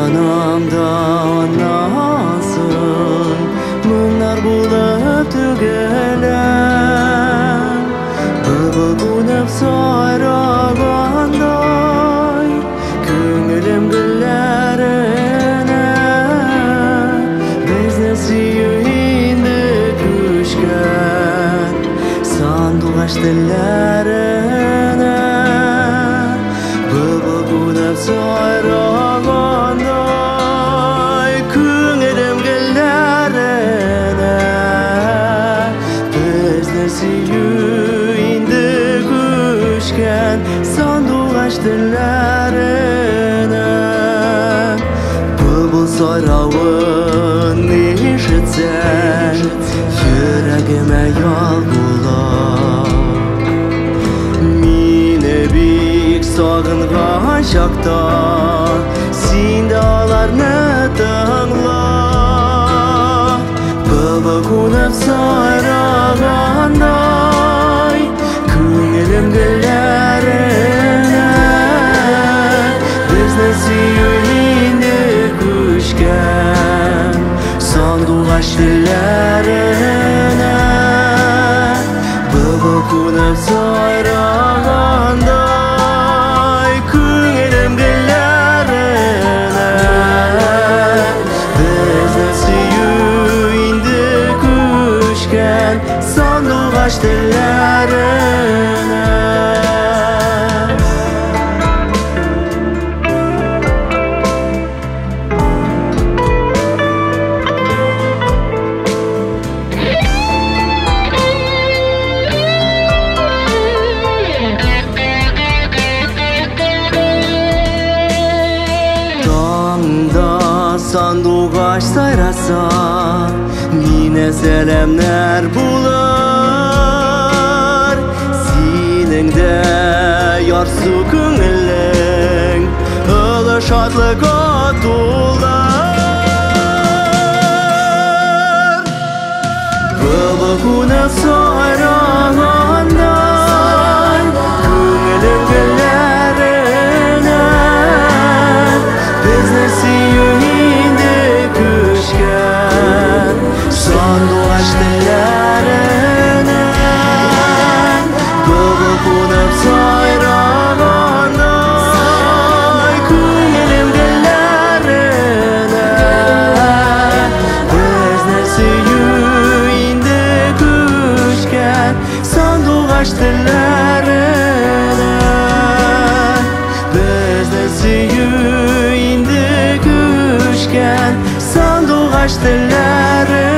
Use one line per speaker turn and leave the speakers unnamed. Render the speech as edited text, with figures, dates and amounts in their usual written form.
Жанымда оннансың мыңнар болып төгілем бүгініп сайрағандай көңілім гүлләріне бізді сүю енді көшкен сандуғаш тілләріне бүгініп сайрағандай көңілім гүлләріне бізді сүю енді көшкен сандуғаш тілләріне бұлбұл сайрауын ешітсең жүрегіме ял болып мені бик сағынған шақта сен де аларны тыңла бүгініп сайрағандай көңілім гүлләріне бізді сүю енді көшкен сандуғаш тілләріне бүгініп сайрағандай көңілім гүлләріне бізді сүю енді көшкен сандуғаш тілләріне Сандуғаш сайраса мені сәлемнәр булар сенің де ярсу көңілің ұлы шатлыққа толар бүгініп сайрағандай көңілім гүлләріне бізді сүю сандуғаш тілләріне бүгініп сайрағандай көңілім гүлләріне бізді сүю енді көшкен сандуғаш тілләріне бізді сүю енді көшкен сандуғаш тілләріне